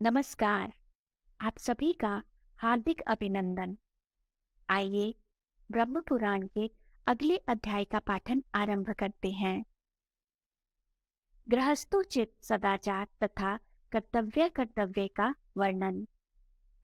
नमस्कार। आप सभी का हार्दिक अभिनंदन। आइए ब्रह्म पुराण के अगले अध्याय का पाठन आरंभ करते हैं। गृहस्थोचित सदाचार तथा कर्तव्य का वर्णन।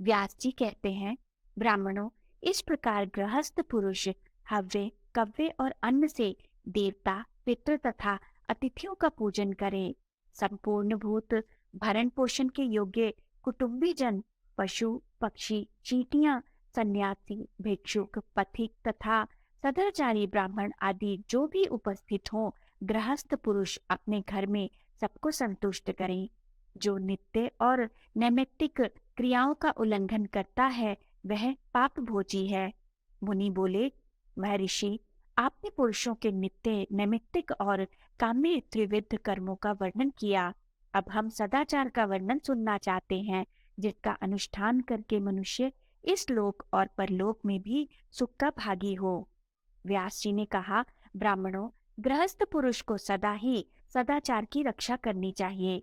व्यास जी कहते हैं, ब्राह्मणों, इस प्रकार गृहस्थ पुरुष हव्य, कव्य और अन्न से देवता, पितृ तथा अतिथियों का पूजन करें। संपूर्ण भूत भरण पोषण के योग्य कुटुंबी जन, पशु पक्षी, चींटियां, सन्यासी, भिक्षुक, पथिक तथा सदाचारी ब्राह्मण आदि जो भी उपस्थित हों, गृहस्थ पुरुष अपने घर में सबको संतुष्ट करें। जो नित्य और नैमित्तिक क्रियाओं का उल्लंघन करता है वह पाप भोजी है। मुनि बोले, महर्षि, आपने पुरुषों के नित्य, नैमित्तिक और काम्य त्रिविध कर्मों का वर्णन किया। अब हम सदाचार का वर्णन सुनना चाहते हैं, जिसका अनुष्ठान करके मनुष्य इस लोक और परलोक में भी सुख का भागी हो। व्यास जी ने कहा, ब्राह्मणों, गृहस्थ पुरुष को सदा ही सदाचार की रक्षा करनी चाहिए।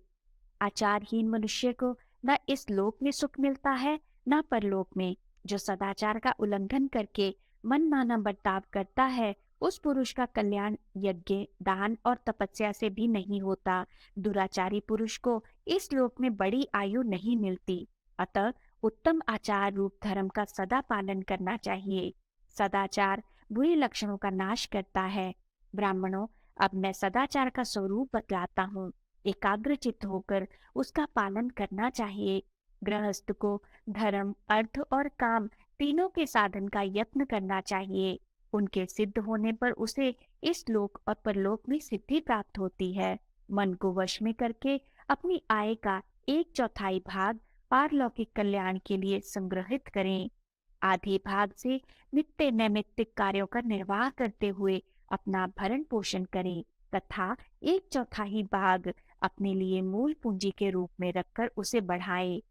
आचारहीन मनुष्य को न इस लोक में सुख मिलता है न परलोक में। जो सदाचार का उल्लंघन करके मनमाना बर्ताव करता है, उस पुरुष का कल्याण यज्ञ, दान और तपस्या से भी नहीं होता। दुराचारी पुरुष को इस लोक में बड़ी आयु नहीं मिलती। अतः उत्तम आचार रूप धर्म का सदा पालन करना चाहिए। सदाचार बुरे लक्षणों का नाश करता है। ब्राह्मणों, अब मैं सदाचार का स्वरूप बतलाता हूँ। एकाग्रचित्त होकर उसका पालन करना चाहिए। गृहस्थ को धर्म, अर्थ और काम तीनों के साधन का यत्न करना चाहिए। उनके सिद्ध होने पर उसे इस लोक और परलोक में सिद्धि प्राप्त होती है। मन को वश में करके अपनी आय का 1/4 भाग पारलौकिक कल्याण के लिए संग्रहित करें। आधे भाग से नित्य नैमित्तिक कार्यों का निर्वाह करते हुए अपना भरण पोषण करें तथा 1/4 भाग अपने लिए मूल पूंजी के रूप में रखकर उसे बढ़ाए।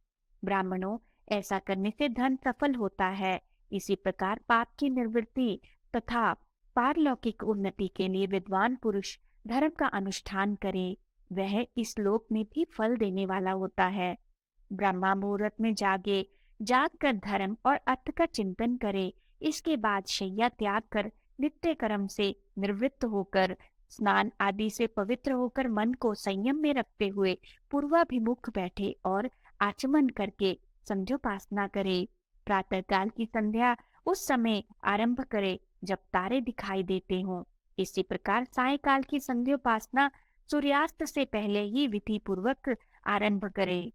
ब्राह्मणों, ऐसा करने से धन सफल होता है। इसी प्रकार पाप की निवृत्ति तथा पारलौकिक उन्नति के लिए विद्वान पुरुष धर्म का अनुष्ठान करे। वह इस लोक में भी फल देने वाला होता है। ब्रह्मा मुहूर्त में जागे, जाग कर धर्म और अर्थ का चिंतन करे। इसके बाद शैया त्याग कर नित्य कर्म से निवृत्त होकर स्नान आदि से पवित्र होकर मन को संयम में रखते हुए पूर्वाभिमुख बैठे और आचमन करके संध्योपासना करे। प्रातःकाल की संध्या उस समय आरंभ करे जब तारे दिखाई देते हों। इसी प्रकार सायंकाल की संध्योपासना सूर्यास्त से पहले ही विधि पूर्वक आरंभ करे।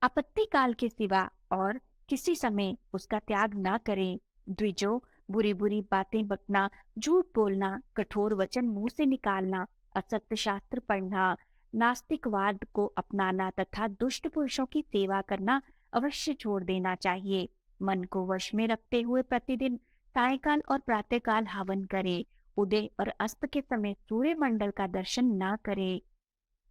आपत्ति काल के सिवा और किसी समय उसका त्याग न करें। द्विजो, बुरी बुरी बातें बकना, झूठ बोलना, कठोर वचन मुंह से निकालना, असत्य शास्त्र पढ़ना, नास्तिकवाद को अपनाना तथा दुष्ट पुरुषों की सेवा करना अवश्य छोड़ देना चाहिए। मन को वश में रखते हुए प्रतिदिन सायंकाल और प्रातःकाल हवन करे। उदय और अस्त के समय सूर्य मंडल का दर्शन न करे।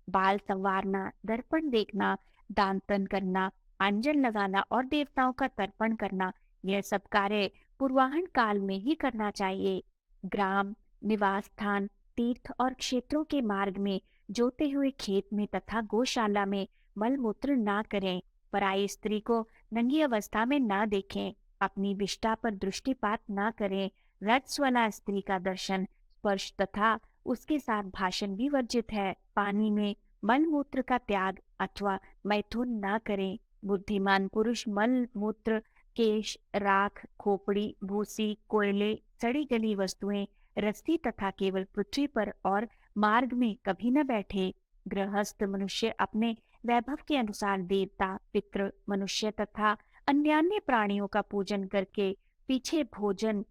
बाल संवारना, दर्पण देखना, दान तन करना, अंजन लगाना और देवताओं का तर्पण करना, यह सब कार्य पूर्वाहन काल में ही करना चाहिए। ग्राम, निवास स्थान, तीर्थ और क्षेत्रों के मार्ग में, जोते हुए खेत में तथा गौशाला में मल मूत्र ना करें। पराई स्त्री को नंगी अवस्था में ना देखें। अपनी विष्ठा पर दृष्टिपात ना करें। रजस्वला स्त्री का दर्शन, स्पर्श तथा उसके साथ भाषण भी वर्जित है। पानी में मल मूत्र का त्याग अथवा मैथुन न करें। बुद्धिमान पुरुष मल मूत्र, केश, राख, खोपड़ी, भूसी, कोयले, सड़ी गली वस्तुएं, रस्सी तथा केवल पृथ्वी पर और मार्ग में कभी न बैठे। गृहस्थ मनुष्य अपने वैभव के अनुसार देवता, पितृ, मनुष्य तथा अन्य प्राणियों का पूजन करके पीछे भोजन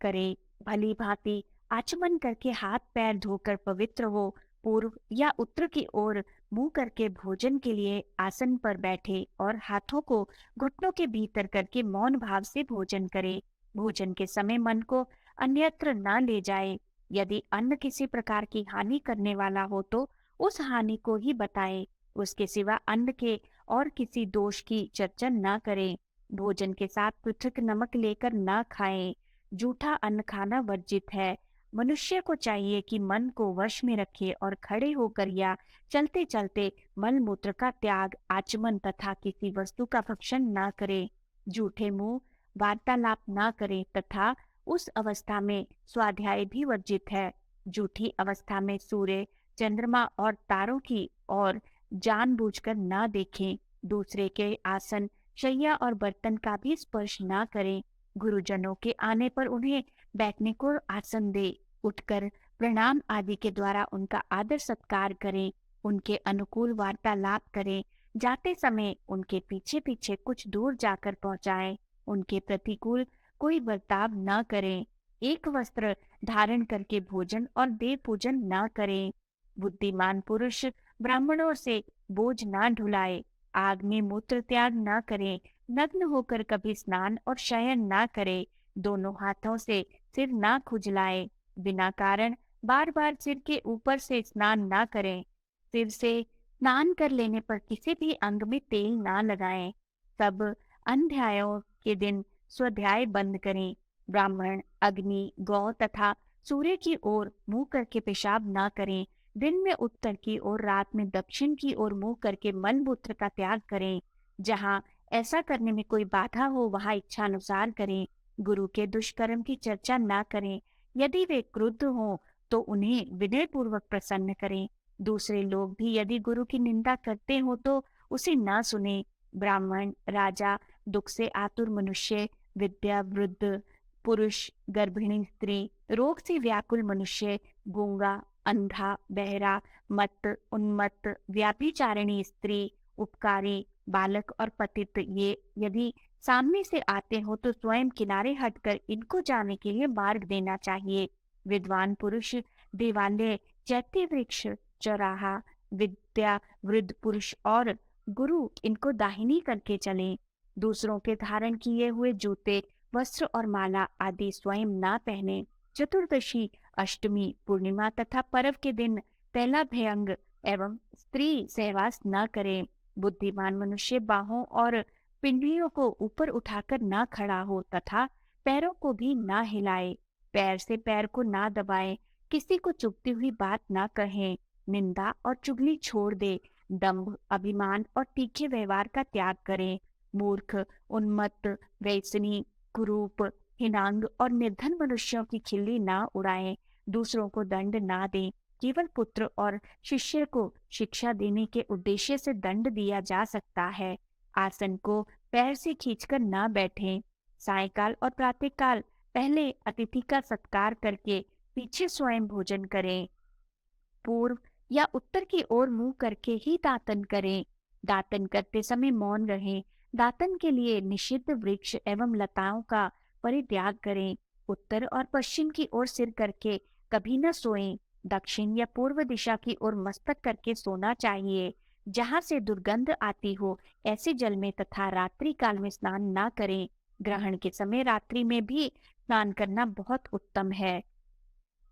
करे। भली भांति आचमन करके हाथ पैर धोकर पवित्र हो पूर्व या उत्तर की ओर मुंह करके भोजन के लिए आसन पर बैठे और हाथों को घुटनों के भीतर करके मौन भाव से भोजन करे। भोजन के समय मन को अन्यत्र न ले जाए। यदि अन्न किसी प्रकार की हानि करने वाला हो तो उस हानि को ही बताए। उसके सिवा अन्न के और किसी दोष की चर्चा न करे। भोजन के साथ पृथक नमक लेकर न खाएं। जूठा अन्न खाना वर्जित है। मनुष्य को चाहिए कि मन को वश में रखे और खड़े होकर या चलते चलते मल मूत्र का त्याग, आचमन तथा किसी वस्तु का भक्षण न करे, झूठे मुंह वार्तालाप न करे तथा उस अवस्था में स्वाध्याय भी वर्जित है। झूठी अवस्था में सूर्य, चंद्रमा और तारों की ओर जानबूझकर न देखें, दूसरे के आसन, शैया और बर्तन का भी स्पर्श न करें। गुरुजनों के आने पर उन्हें बैठने को आसन दे, उठकर प्रणाम आदि के द्वारा उनका आदर सत्कार करें, उनके अनुकूल वार्तालाप करें, जाते समय उनके पीछे पीछे कुछ दूर जाकर पहुंचाएं, उनके प्रतिकूल कोई बर्ताव न करें, एक वस्त्र धारण करके भोजन और देव पूजन न करें। बुद्धिमान पुरुष ब्राह्मणों से बोझ न ढुलाए, आग में मूत्र त्याग न करें, नग्न होकर कभी स्नान और शयन न करे, दोनों हाथों से सिर न खुजलाए, बिना कारण बार बार सिर के ऊपर से स्नान न करें, सिर से स्नान कर लेने पर किसी भी अंग में तेल न लगाएं, सब अध्यायों के दिन स्वाध्याय बंद करें, ब्राह्मण अग्नि, गौ तथा सूर्य की ओर मुंह करके पेशाब न करें, दिन में उत्तर की ओर, रात में दक्षिण की ओर मुंह करके मल मूत्र का त्याग करें, जहाँ ऐसा करने में कोई बाधा हो वहां इच्छा अनुसार करें, गुरु के दुष्कर्म की चर्चा न करें, यदि वे क्रुद्ध हों तो उन्हें विनय पूर्वक प्रसन्न करें, दूसरे लोग भी यदि गुरु की निंदा करते हो तो उसे न सुने, ब्राह्मण, राजा, दुख से आतुर मनुष्य, विद्या वृद्ध पुरुष, गर्भिणी स्त्री, रोग से व्याकुल मनुष्य, गूंगा, अंधा, बहरा, मत, उन्मत्त, व्याभिचारिणी स्त्री, उपकारी, बालक और पतित, ये यदि सामने से आते हो तो स्वयं किनारे हटकर इनको जाने के लिए मार्ग देना चाहिए। विद्वान पुरुष देवालय, चैत्य वृक्ष, चौराहा, विद्या वृद्ध पुरुष और गुरु इनको दाहिनी करके चलें। दूसरों के धारण किए हुए जूते, वस्त्र और माला आदि स्वयं ना पहने। चतुर्दशी, अष्टमी, पूर्णिमा तथा पर्व के दिन पहला भयंग एवं स्त्री सहवास न करें। बुद्धिमान मनुष्य बाहों और पिंडलियों को ऊपर उठाकर ना खड़ा हो तथा पैरों को भी ना हिलाए, पैर से पैर को ना दबाए, किसी को चुभती हुई बात ना कहें, निंदा और चुगली छोड़ दे, दंभ, अभिमान और तीखे व्यवहार का त्याग करें, मूर्ख, उन्मत्त, व्यसनी, कुरूप, हिनांग और निर्धन मनुष्यों की खिल्ली ना उड़ाएं, दूसरों को दंड ना दें, केवल पुत्र और शिष्य को शिक्षा देने के उद्देश्य से दंड दिया जा सकता है। आसन को पैर से खींचकर ना बैठें। सायंकाल और प्रातःकाल पहले अतिथि का सत्कार करके पीछे स्वयं भोजन करें। पूर्व या उत्तर की ओर मुंह करके ही दातन करें। दातन करते समय मौन रहें। दातन के लिए निषिद्ध वृक्ष एवं लताओं का परित्याग करें। उत्तर और पश्चिम की ओर सिर करके कभी न सोएं। दक्षिण या पूर्व दिशा की ओर मस्तक करके सोना चाहिए। जहाँ से दुर्गंध आती हो ऐसे जल में तथा रात्रि काल में स्नान ना करें। ग्रहण के समय रात्रि में भी स्नान करना बहुत उत्तम है।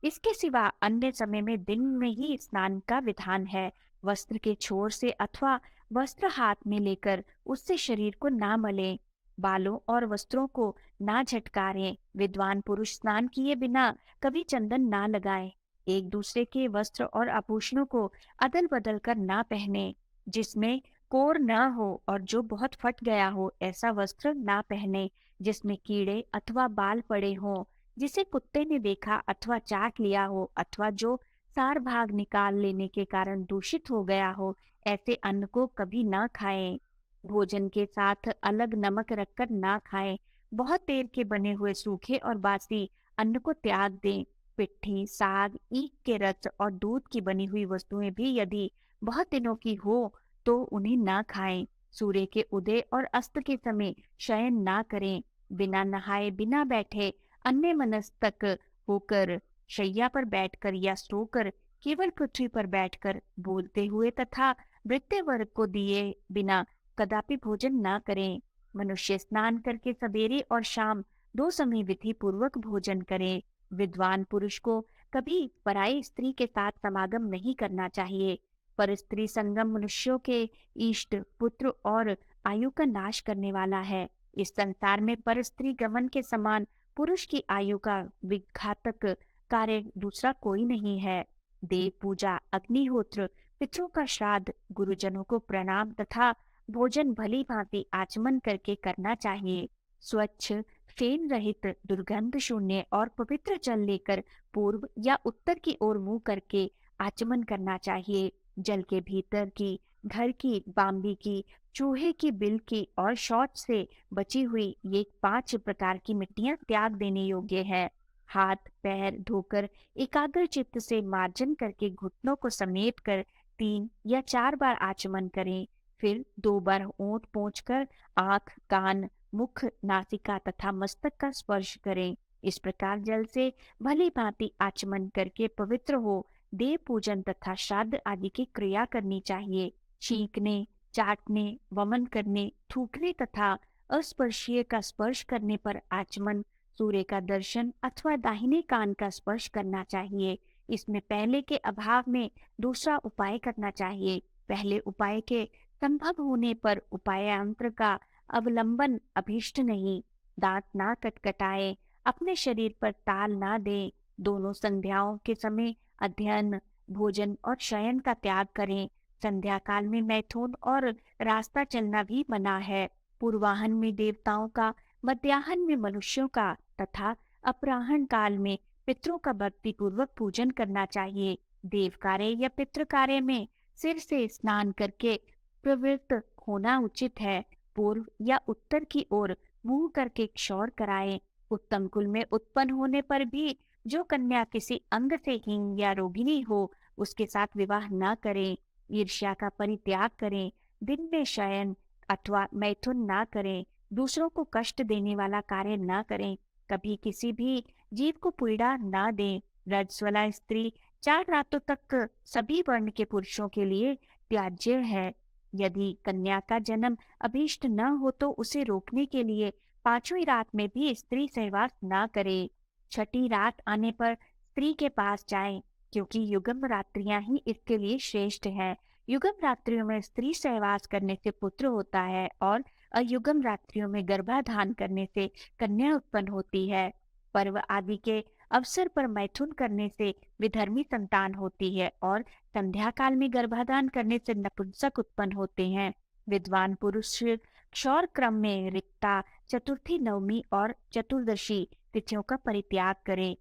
इसके सिवा अन्य समय में दिन में ही स्नान का विधान है। वस्त्र के छोर से अथवा वस्त्र हाथ में लेकर उससे शरीर को ना मलें। बालों और वस्त्रों को ना झटकारें। विद्वान पुरुष स्नान किए बिना कभी चंदन ना लगाए। एक दूसरे के वस्त्र और आभूषणों को अदल बदल कर ना पहने। जिसमें कोर ना हो और जो बहुत फट गया हो ऐसा वस्त्र ना पहने। जिसमें कीड़े अथवा बाल पड़े हों, जिसे कुत्ते ने देखा अथवा चाट लिया हो अथवा जो सार भाग निकाल लेने के कारण दूषित हो गया हो, ऐसे अन्न को कभी ना खाएं। भोजन के साथ अलग नमक रखकर ना खाएं। बहुत देर के बने हुए सूखे और बासी अन्न को त्याग दें। पिट्ठी, साग, ईख के रस और दूध की बनी हुई वस्तुएं भी यदि बहुत दिनों की हो तो उन्हें ना खाएं। सूर्य के उदय और अस्त के समय शयन ना करें। बिना नहाए बिना बैठे अन्य मनस्तक होकर शैया पर बैठकर या सोकर केवल पृथ्वी पर बैठकर बोलते हुए तथा वृत्य वर्ग को दिए बिना कदापि भोजन ना करें। मनुष्य स्नान करके सवेरे और शाम 2 समय विधि पूर्वक भोजन करे। विद्वान पुरुष को कभी पराई स्त्री के साथ समागम नहीं करना चाहिए। पर स्त्री संगम मनुष्यों के इष्ट, पुत्र और आयु का नाश करने वाला है। इस संसार में पर स्त्री गमन के समान पुरुष की आयु का विघातक कार्य दूसरा कोई नहीं है। देव पूजा, अग्निहोत्र, पितरों का श्राद्ध, गुरुजनों को प्रणाम तथा भोजन भली भांति आचमन करके करना चाहिए। स्वच्छ, फेन रहित, दुर्गंध शून्य और पवित्र जल लेकर पूर्व या उत्तर की ओर मुंह करके आचमन करना चाहिए। जल के भीतर की, घर की, बाम्बी की, चूहे की बिल की और शौच से बची हुई ये 5 प्रकार की मिट्टियां त्याग देने योग्य है। हाथ पैर धोकर एकाग्र चित्त से मार्जन करके घुटनों को समेट कर 3 या 4 बार आचमन करें। फिर 2 बार ओंठ पोंछकर आंख, कान, मुख, नासिका तथा मस्तक का स्पर्श करें। इस प्रकार जल से भली भांति आचमन करके पवित्र हो देव पूजन तथा श्राद्ध आदि की क्रिया करनी चाहिए। छींकने, चाटने, वमन करने, थूकने तथा अस्पर्शीय का स्पर्श करने पर आचमन, सूर्य का दर्शन अथवा दाहिने कान का स्पर्श करना चाहिए। इसमें पहले के अभाव में दूसरा उपाय करना चाहिए। पहले उपाय के संभव होने पर उपायांतर का अवलंबन अभीष्ट नहीं। दांत ना कटकटाए, अपने शरीर पर ताल ना दे। दोनों संध्याओं के समय अध्ययन, भोजन और शयन का त्याग करें। संध्या काल में मैथुन और रास्ता चलना भी मना है। पूर्वाहन में देवताओं का, मध्याह्न में मनुष्यों का तथा अपराह्न काल में पितरों का भक्ति पूर्वक पूजन करना चाहिए। देव कार्य या पितृ कार्य में सिर से स्नान करके प्रवृत्त होना उचित है। पूर्व या उत्तर की ओर मुंह करके क्षौर कराएं। उत्तम कुल में उत्पन्न होने पर भी जो कन्या किसी अंग से हीन या रोगिणी हो, उसके साथ विवाह न करें। ईर्ष्या का परित्याग करें। दिन में शयन अथवा मैथुन ना करें। दूसरों को कष्ट देने वाला कार्य ना करें। कभी किसी भी जीव को पीड़ा ना दें। रजस्वला स्त्री 4 रातों तक सभी वर्ण के पुरुषों के लिए त्याज्य है। यदि कन्या का जन्म अभीष्ट न हो तो उसे रोकने के लिए 5वीं रात में भी स्त्री सहवास ना करे। 6ठी रात आने पर स्त्री के पास जाए, क्योंकि युगम रात्रियां ही इसके लिए श्रेष्ठ है। युगम रात्रियों में स्त्री सहवास करने से पुत्र होता है और अयुगम रात्रियों में गर्भाधान करने से कन्या उत्पन्न होती है। पर्व आदि के अवसर पर मैथुन करने से विधर्मी संतान होती है और संध्या काल में गर्भाधान करने से नपुंसक उत्पन्न होते हैं। विद्वान पुरुष क्षौर क्रम में रिक्ता, चतुर्थी, नवमी और चतुर्दशी तिथियों का परित्याग करें।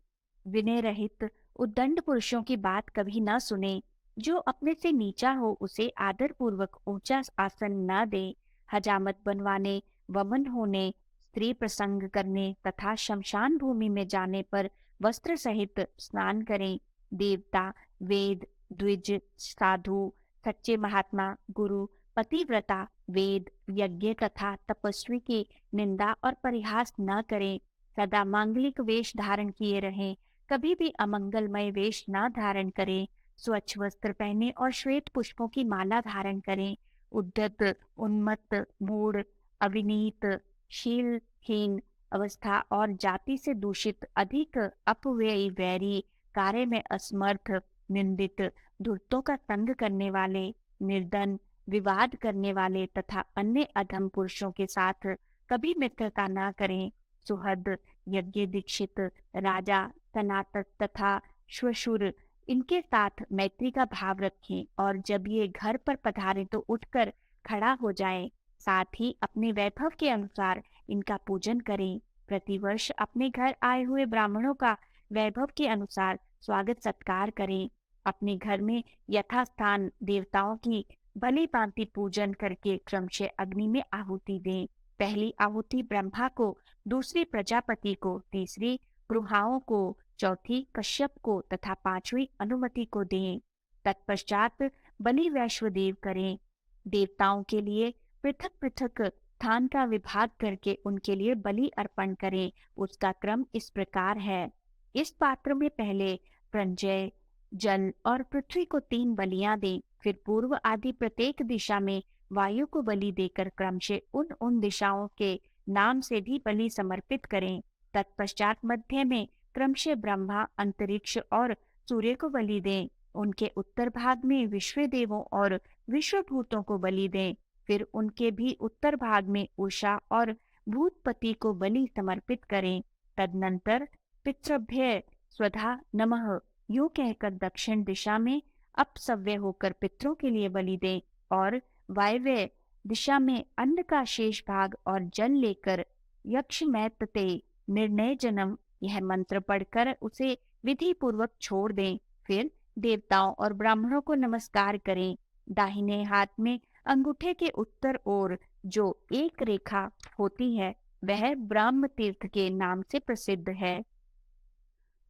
विनय रहित उद्दंड पुरुषों की बात कभी न सुने। जो अपने से नीचा हो उसे आदर पूर्वक ऊंचा आसन न दे। हजामत बनवाने, वमन होने, स्त्री प्रसंग करने तथा शमशान भूमि में जाने पर वस्त्र सहित स्नान करें। देवता, वेद, द्विज, साधु, सच्चे महात्मा, गुरु, पतिव्रता, वेद, यज्ञ तथा तपस्वी की निंदा और परिहास न करें। सदा मांगलिक वेश धारण किए रहें। कभी भी अमंगलमय वेश न धारण करें। स्वच्छ वस्त्र पहने और श्वेत पुष्पों की माला धारण करें। उद्धत, उन्मत्त, मूढ़, अविनीत, शीलहीन अवस्था और जाति से दूषित, अधिक अपव्ययी, वैरी, कार्य में असमर्थ, निंदित, धूर्तों का संग करने वाले, निर्धन, विवाद करने वाले तथा अन्य अधम पुरुषों के साथ कभी मित्रता न करें। सुहद, यज्ञ दीक्षित, राजा, सनातक तथा श्वशुर, इनके साथ मैत्री का भाव रखें और जब ये घर पर पधारे तो उठकर खड़ा हो जाए। साथ ही अपने वैभव के अनुसार इनका पूजन करें। प्रतिवर्ष अपने घर आए हुए ब्राह्मणों का वैभव के अनुसार स्वागत सत्कार करें। अपने घर में यथास्थान देवताओं की भली भांति पूजन करके क्रमशः अग्नि में आहुति दें। पहली आहुति ब्रह्मा को, दूसरी प्रजापति को, तीसरी ब्रूहाओं को, चौथी कश्यप को तथा 5वीं अनुमति को दें। तत्पश्चात बलि वैश्वदेव करें। देवताओं के लिए पृथक पृथक स्थान का विभाग करके उनके लिए बलि अर्पण करें। उसका क्रम इस प्रकार है। इस पात्र में पहले प्रंजय, जल और पृथ्वी को 3 बलियां दें। फिर पूर्व आदि प्रत्येक दिशा में वायु को बलि देकर क्रमशः उन दिशाओं के नाम से भी बलि समर्पित करें। तत्पश्चात मध्य में क्रमशः ब्रह्मा, अंतरिक्ष और सूर्य को बलि दें। उनके उत्तर भाग में विश्व देवों और विश्वभूतों को बलि दें। फिर उनके भी उत्तर भाग में उषा और भूतपति को बलि समर्पित करें। तदनंतर पितृभ्य स्वधा नमः यूं कहकर दक्षिण दिशा में अपसव्य होकर पितरों के लिए बलि दें और वायव्य दिशा में अन्न का शेष भाग और जल लेकर यक्ष मैत्ते निर्णय जन्म यह मंत्र पढ़कर उसे विधि पूर्वक छोड़ दें। फिर देवताओं और ब्राह्मणों को नमस्कार करें। दाहिने हाथ में अंगूठे के उत्तर ओर जो एक रेखा होती है वह ब्रह्म तीर्थ के नाम से प्रसिद्ध है,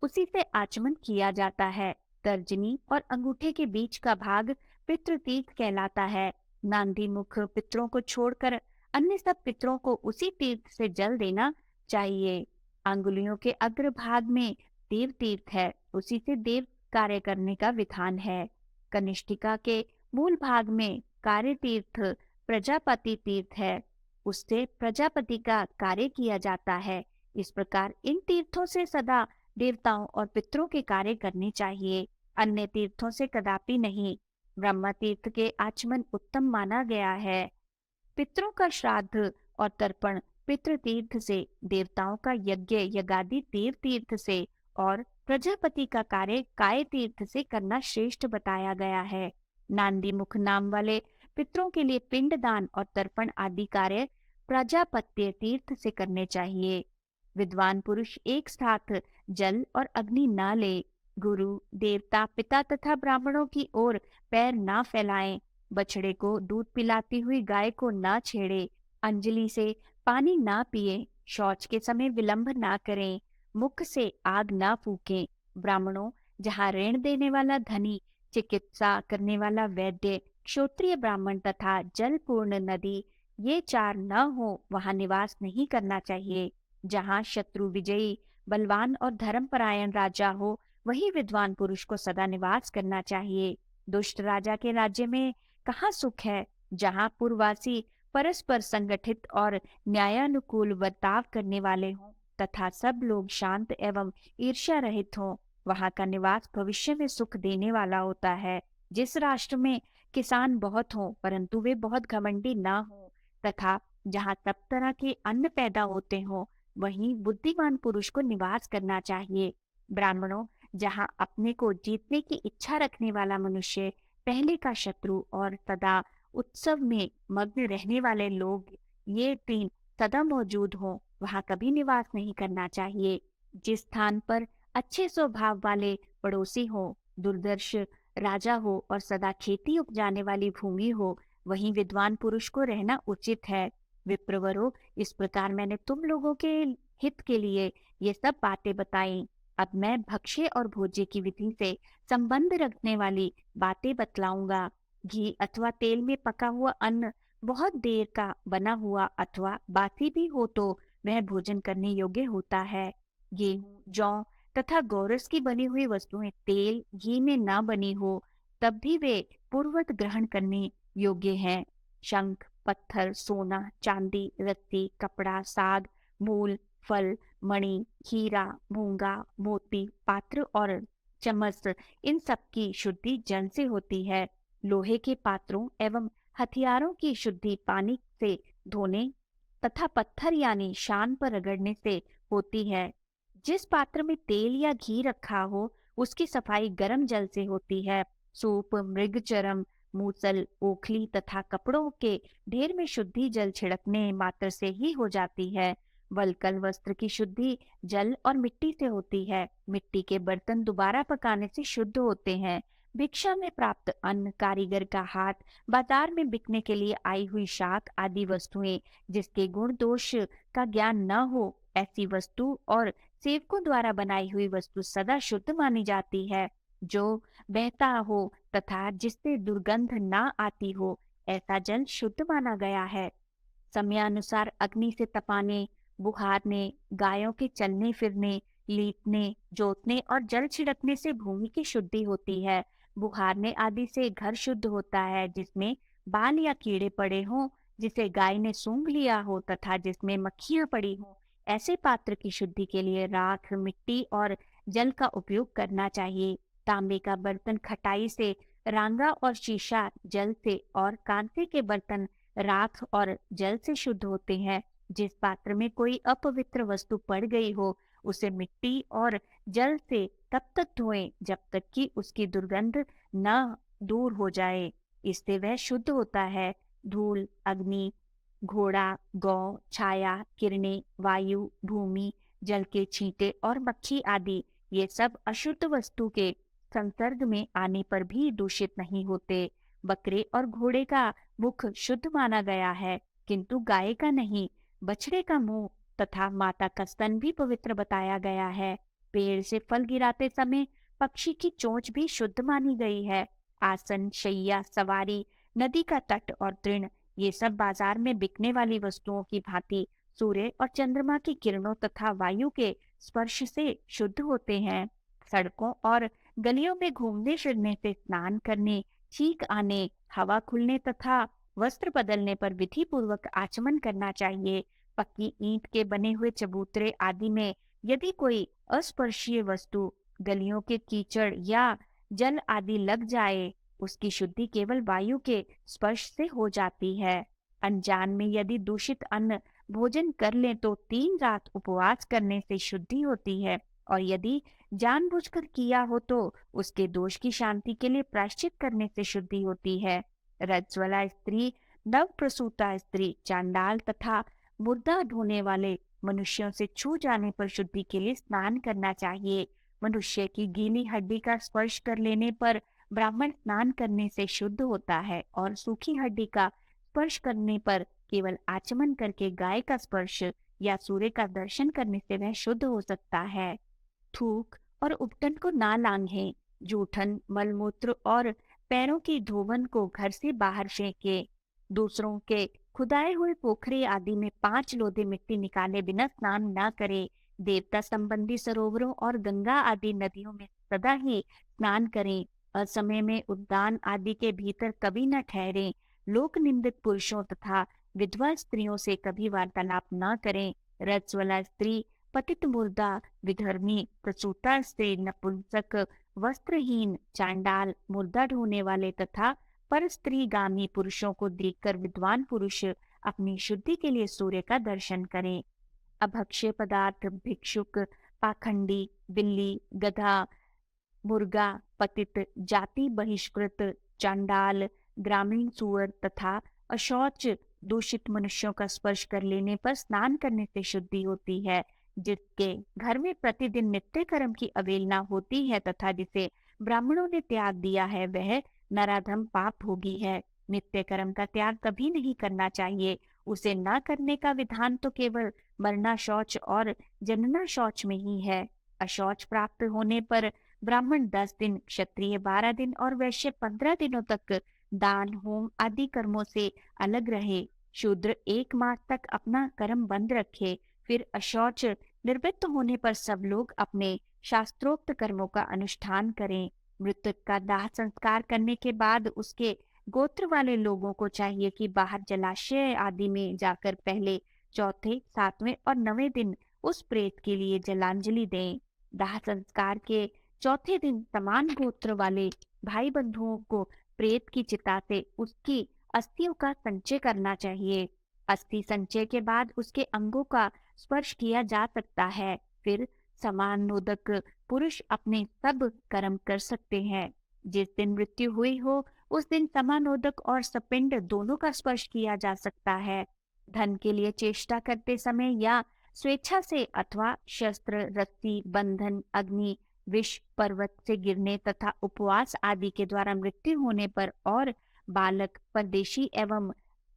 उसी से आचमन किया जाता है। तर्जनी और अंगूठे के बीच का भाग पितृतीर्थ कहलाता है। नांदी मुख पितरों को छोड़कर अन्य सब पितरों को उसी तीर्थ से जल देना चाहिए। अंगुलियों के अग्रभाग में देव तीर्थ है, उसी से देव कार्य करने का विधान है। कनिष्ठिका के मूल भाग में कार्य तीर्थ प्रजापति तीर्थ है, उससे प्रजापति का कार्य किया जाता है। इस प्रकार इन तीर्थों से सदा देवताओं और पितरों के कार्य करने चाहिए, अन्य तीर्थों से कदापि नहीं। ब्रह्म तीर्थ के आचमन उत्तम माना गया है। पितरों का श्राद्ध और तर्पण पितृ तीर्थ से, देवताओं का यज्ञ यज्ञादि देव तीर्थ से और प्रजापति का कार्य काय तीर्थ से करना श्रेष्ठ बताया गया है। नांदी मुख नाम वाले पितरों के लिए पिंड दान और तर्पण आदि कार्य प्रजापत्य तीर्थ से करने चाहिए। विद्वान पुरुष एक साथ जल और अग्नि न ले। गुरु देवता पिता तथा ब्राह्मणों की ओर पैर ना फैलाएं। बछड़े को दूध पिलाती हुई गाय को ना छेड़े। अंजलि से पानी ना पिए। शौच के समय विलंब ना करें। मुख से आग ना फूकें। ब्राह्मणों, जहाँ ऋण देने वाला धनी, चिकित्सा करने वाला वैद्य, क्षोत्रिय ब्राह्मण तथा जल पूर्ण नदी ये चार न हो वहां निवास नहीं करना चाहिए। जहाँ शत्रु विजयी बलवान और धर्मपरायण राजा हो वही विद्वान पुरुष को सदा निवास करना चाहिए। दुष्ट राजा के राज्य में कहाँ सुख है। जहाँ पूर्ववासी परस्पर संगठित और न्यायानुकूल बर्ताव करने वाले हों तथा सब लोग शांत एवं ईर्ष्या रहित हों, वहाँ का निवास भविष्य में सुख देने वाला होता है। जिस राष्ट्र में किसान बहुत हों परंतु वे बहुत घमंडी ना हों तथा जहाँ सब तरह के अन्न पैदा होते हों वहीं बुद्धिमान पुरुष को निवास करना चाहिए। ब्राह्मणों, जहाँ अपने को जीतने की इच्छा रखने वाला मनुष्य, पहले का शत्रु और सदा उत्सव में मग्न रहने वाले लोग ये तीन सदा मौजूद हों वहाँ कभी निवास नहीं करना चाहिए। जिस स्थान पर अच्छे स्वभाव वाले पड़ोसी हो, दुर्दर्श राजा हो और सदा खेती उपजाने वाली भूमि हो वहीं विद्वान पुरुष को रहना उचित है। विप्रवरों, इस प्रकार मैंने तुम लोगों के हित के लिए ये सब बातें बताई। अब मैं भक्ष्य और भोज्य की विधि से संबंध रखने वाली बातें बतलाऊंगा। घी अथवा तेल में पका हुआ अन्न बहुत देर का बना हुआ अथवा बासी भी हो तो वह भोजन करने योग्य होता है। गेहूं, जौ तथा गोरस की बनी हुई वस्तुएं तेल घी में ना बनी हो तब भी वे पूर्वत ग्रहण करने योग्य हैं। शंख, पत्थर, सोना, चांदी, रत्ती, कपड़ा, साग, मूल, फल, मणि, हीरा, मूंगा, मोती, पात्र और चमस, इन सब की शुद्धि जल से होती है। लोहे के पात्रों एवं हथियारों की शुद्धि पानी से धोने तथा पत्थर यानी शान पर रगड़ने से होती है। जिस पात्र में तेल या घी रखा हो उसकी सफाई गर्म जल से होती है। सूप, मृगचरम, मूसल, ओखली तथा कपड़ों के ढेर में शुद्धि जल छिड़कने मात्र से ही हो जाती है। वलकल वस्त्र की शुद्धि जल और मिट्टी से होती है। मिट्टी के बर्तन दोबारा पकाने से शुद्ध होते हैं। भिक्षा में प्राप्त अन्न, कारीगर का हाथ, बाजार में बिकने के लिए आई हुई शाक आदि वस्तुएं जिसके गुण दोष का ज्ञान न हो ऐसी वस्तु और सेवकों द्वारा बनाई हुई वस्तु सदा शुद्ध मानी जाती है। जो बहता हो तथा जिससे दुर्गंध ना आती हो ऐसा जल शुद्ध माना गया है। समयानुसार अग्नि से तपाने, बुहारने, गायों के चलने फिरने, लीपने, जोतने और जल छिड़कने से भूमि की शुद्धि होती है। बुहारने आदि से घर शुद्ध होता है जिसमें बाल या कीड़े पड़े हों, जिसे गाय ने सूंघ लिया हो तथा जिसमें मक्खियां पड़ी हों। ऐसे पात्र की शुद्धि के लिए राख, मिट्टी और जल का उपयोग करना चाहिए। तांबे का बर्तन खटाई से, रांगा और शीशा जल से और कांसे के बर्तन राख और जल से शुद्ध होते हैं। जिस पात्र में कोई अपवित्र वस्तु पड़ गई हो उसे मिट्टी और जल से तब तक धोएं जब तक कि उसकी दुर्गंध न दूर हो जाए। इससे वह शुद्ध होता है। धूल, अग्नि, घोड़ा, गौ, छाया, किरणें, वायु, भूमि, जल के छींटे और मक्खी आदि ये सब अशुद्ध वस्तु के संसर्ग में आने पर भी दूषित नहीं होते। बकरे और घोड़े का मुख शुद्ध माना गया है, किंतु गाय का नहीं। बछड़े का मुंह तथा माता का स्तन भी पवित्र बताया गया है। पेड़ से फल गिराते समय पक्षी की चोंच भी शुद्ध मानी गई है। आसन, शैया, सवारी, नदी का तट और तृण ये सब बाजार में बिकने वाली वस्तुओं की भांति सूर्य और चंद्रमा की किरणों तथा वायु के स्पर्श से शुद्ध होते हैं। सड़कों और गलियों में घूमने फिरने से, स्नान करने, छींक आने, हवा खुलने तथा वस्त्र बदलने पर विधि पूर्वक आचमन करना चाहिए। पक्की ईंट के बने हुए चबूतरे आदि में यदि कोई अस्पर्शीय वस्तु, गलियों के कीचड़ या जल आदि लग जाए, उसकी शुद्धि केवल वायु के स्पर्श से हो जाती है। अनजान में यदि दूषित अन्न भोजन कर ले तो 3 रात उपवास करने से शुद्धि होती है, और यदि जानबूझकर किया हो तो उसके दोष की शांति के लिए प्रायश्चित करने से शुद्धि होती है। रजस्वला स्त्री, नव प्रसूता स्त्री, चांडाल तथा मुर्दा ढोने वाले मनुष्यों से छू जाने पर शुद्धि के लिए स्नान करना चाहिए। मनुष्य की गीली हड्डी का स्पर्श कर लेने पर ब्राह्मण स्नान करने से शुद्ध होता है, और सूखी हड्डी का स्पर्श करने पर केवल आचमन करके गाय का स्पर्श या सूर्य का दर्शन करने से वह शुद्ध हो सकता है। थूक और उपटन को ना लांघें। जूठन, मलमूत्र और पैरों की धोवन को घर से बाहर फेंके। दूसरों के खुदाए हुए पोखरे आदि में 5 लोधे मिट्टी निकाले बिना स्नान न करे। देवता संबंधी सरोवरों और गंगा आदि नदियों में सदा ही स्नान करें। असमय में उद्यान आदि के भीतर कभी न ठहरें। लोक निंदित पुरुषों तथा विधवा स्त्रियों से कभी वार्तालाप न करें। रजस्वला स्त्री, पतित मुर्दा, विधर्मी, प्रसूता स्त्री, नपुंसक, वस्त्रहीन, चांडाल, मुर्दा ढोने वाले तथा पर स्त्रीगामी पुरुषों को देखकर विद्वान पुरुष अपनी शुद्धि के लिए सूर्य का दर्शन करें। अभक्ष्य पदार्थ, भिक्षुक, पाखंडी, बिल्ली, गधा, मुर्गा, पतित, जाति बहिष्कृत, चांडाल, ग्रामीण सूअर तथा अशौच दूषित मनुष्यों का स्पर्श कर लेने पर स्नान करने से शुद्धि होती है। जिसके घर में प्रतिदिन नित्य कर्म की अवहेलना होती है तथा जिसे ब्राह्मणों ने त्याग दिया है, वह नराधम पाप भोगी है। नित्य कर्म का त्याग कभी नहीं करना चाहिए। उसे न करने का विधान तो केवल मरना शौच और जनना शौच में ही है। अशौच प्राप्त होने पर ब्राह्मण 10 दिन, क्षत्रिय 12 दिन और वैश्य 15 दिनों तक दान, होम आदि कर्मों से अलग रहे। शूद्र 1 मास तक अपना कर्म बंद रखे। फिर अशौच निवृत्त होने पर सब लोग अपने शास्त्रोक्त कर्मों का अनुष्ठान करें। मृतक का दाह संस्कार करने के बाद उसके गोत्र वाले लोगों को चाहिए कि बाहर जलाशय आदि में जाकर पहले, चौथे, 7वें और 9वें दिन उस प्रेत के लिए जलांजलि दें। दाह संस्कार के चौथे दिन समान गोत्र वाले भाई बंधुओं को प्रेत की चिता से उसकी अस्थियों का संचय करना चाहिए। अस्थि संचय के बाद उसके अंगों का स्पर्श किया जा सकता है। फिर समानोदक पुरुष अपने सब कर्म कर सकते हैं। जिस दिन मृत्यु हुई हो उस दिन समानोदक और सपिंड दोनों का स्पर्श किया जा सकता है। धन के लिए चेष्टा करते समय या स्वेच्छा से अथवा शस्त्र, रस्सी, बंधन, अग्नि, विष, पर्वत से गिरने तथा उपवास आदि के द्वारा मृत्यु होने पर और बालक, परदेशी एवं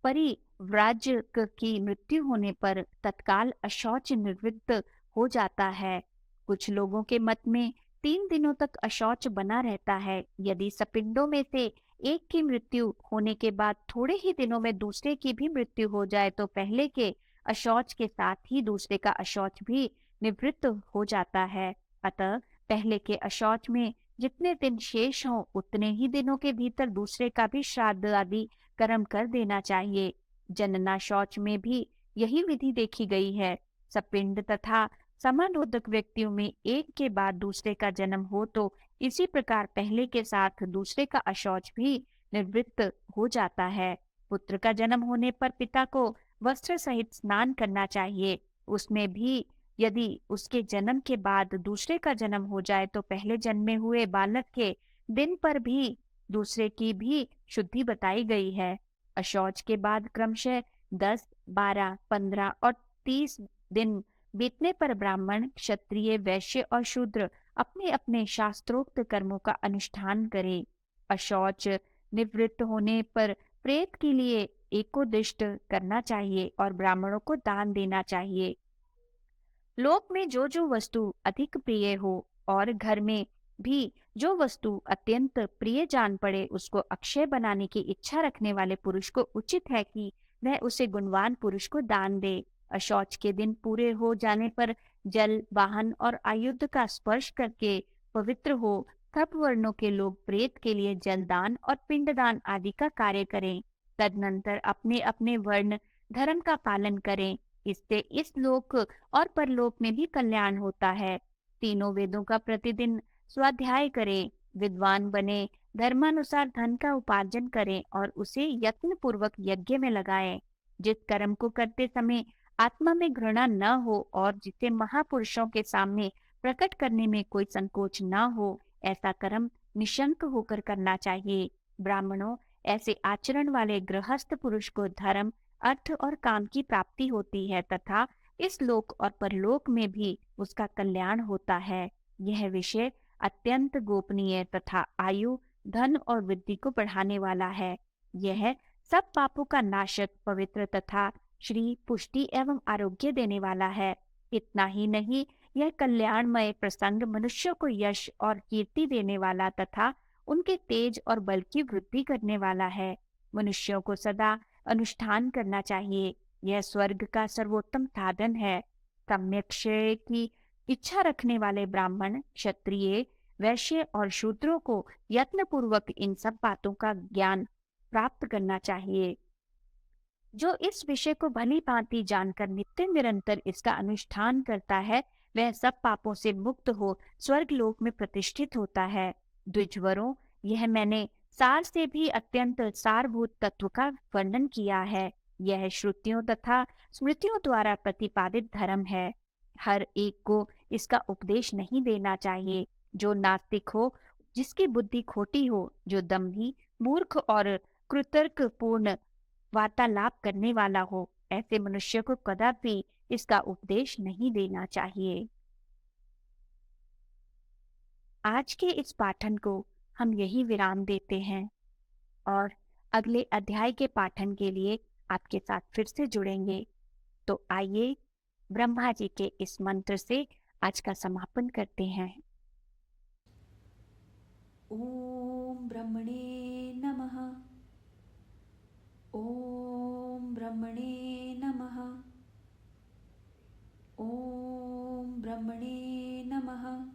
परिव्राजक की मृत्यु होने पर तत्काल अशौच निवृत्त हो जाता है। कुछ लोगों के मत में 3 दिनों तक अशौच बना रहता है। यदि सपिंडों में से एक की मृत्यु होने के बाद थोड़े ही दिनों में दूसरे की भी मृत्यु हो जाए तो पहले के अशौच के साथ ही दूसरे का अशौच भी निवृत्त हो जाता है। अतः पहले के अशौच में जितने दिन शेष हों उतने ही दिनों के भीतर दूसरे का भी श्राद्ध आदि कर्म कर देना चाहिए। जनना शौच में भी यही विधि देखी गई है। सपिंड तथा समानोदक व्यक्तियों में एक के बाद दूसरे का जन्म हो तो इसी प्रकार पहले के साथ दूसरे का अशौच भी निवृत्त हो जाता है। पुत्र का जन्म होने पर पिता को वस्त्र सहित स्नान करना चाहिए। उसमें भी यदि उसके जन्म के बाद दूसरे का जन्म हो जाए तो पहले जन्मे हुए बालक के दिन पर भी दूसरे की भी शुद्धि बताई गई है। अशौच के बाद क्रमशः 10, 12, 15 और 30 दिन बीतने पर ब्राह्मण, क्षत्रिय, वैश्य और शूद्र अपने अपने शास्त्रोक्त कर्मों का अनुष्ठान करें। अशौच निवृत्त होने पर प्रेत के लिए एकोदिष्ट करना चाहिए और ब्राह्मणों को दान देना चाहिए। लोक में जो जो वस्तु अधिक प्रिय हो और घर में भी जो वस्तु अत्यंत प्रिय जान पड़े, उसको अक्षय बनाने की इच्छा रखने वाले पुरुष को उचित है कि वह उसे गुणवान पुरुष को दान दे। अशौच के दिन पूरे हो जाने पर जल, वाहन और आयुध का स्पर्श करके पवित्र हो तब वर्णों के लोग प्रेत के लिए जलदान और पिंडदान आदि का कार्य करें। तदनंतर अपने अपने वर्ण धर्म का पालन करें। इससे इस लोक और परलोक में भी कल्याण होता है। तीनों वेदों का प्रतिदिन स्वाध्याय करें, विद्वान बने, धर्मानुसार धन का उपार्जन करें और उसे यत्न पूर्वक यज्ञ में लगाएं। जिस कर्म को करते समय आत्मा में घृणा न हो और जिसे महापुरुषों के सामने प्रकट करने में कोई संकोच न हो, ऐसा कर्म निशंक होकर करना चाहिए। ब्राह्मणों, ऐसे आचरण वाले गृहस्थ पुरुष को धर्म, अर्थ और काम की प्राप्ति होती है तथा इस लोक और परलोक में भी उसका कल्याण होता है। यह विषय अत्यंत गोपनीय तथा आयु, धन और वृद्धि को बढ़ाने वाला है। यह सब पापों का नाशक, पवित्र तथा श्री, पुष्टि एवं आरोग्य देने वाला है। इतना ही नहीं, यह कल्याणमय प्रसंग मनुष्यों को यश और कीर्ति देने वाला तथा उनके तेज और बल की वृद्धि करने वाला है। मनुष्यों को सदा अनुष्ठान करना चाहिए। यह स्वर्ग का सर्वोत्तम साधन है। सम्यक्षय की इच्छा रखने वाले ब्राह्मण, क्षत्रिय, वैश्य और शूद्रों को यत्न पूर्वक इन सब बातों का ज्ञान प्राप्त करना चाहिए। जो इस विषय को भली भांति जानकर नित्य निरंतर इसका अनुष्ठान करता है, वह सब पापों से मुक्त हो स्वर्ग लोक में प्रतिष्ठित होता है। द्विजवरों, यह मैंने सार से भी अत्यंत सारभूत तत्व का वर्णन किया है। यह श्रुतियों तथा स्मृतियों द्वारा प्रतिपादित धर्म है। हर एक को इसका उपदेश नहीं देना चाहिए। जो नास्तिक हो, जिसकी बुद्धि खोटी हो, जो दम्भी, मूर्ख और कृतर्क पूर्ण वार्तालाप करने वाला हो, ऐसे मनुष्य को कदापि इसका उपदेश नहीं देना चाहिए। आज के इस पाठन को हम यही विराम देते हैं और अगले अध्याय के पाठन के लिए आपके साथ फिर से जुड़ेंगे। तो आइए ब्रह्मा जी के इस मंत्र से आज का समापन करते हैं। ओम ब्रह्मणे नमः। ओम ब्रह्मणे नमः। ओम ब्रह्मणे नमः।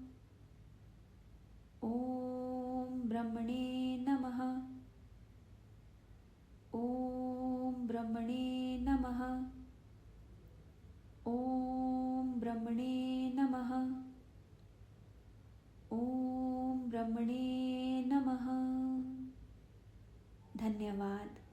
ओम ब्रह्मणे नमः। ओम ब्रह्मणे नमः। ओम ब्रह्मणे नमः। ओम ब्रह्मणे नमः। धन्यवाद।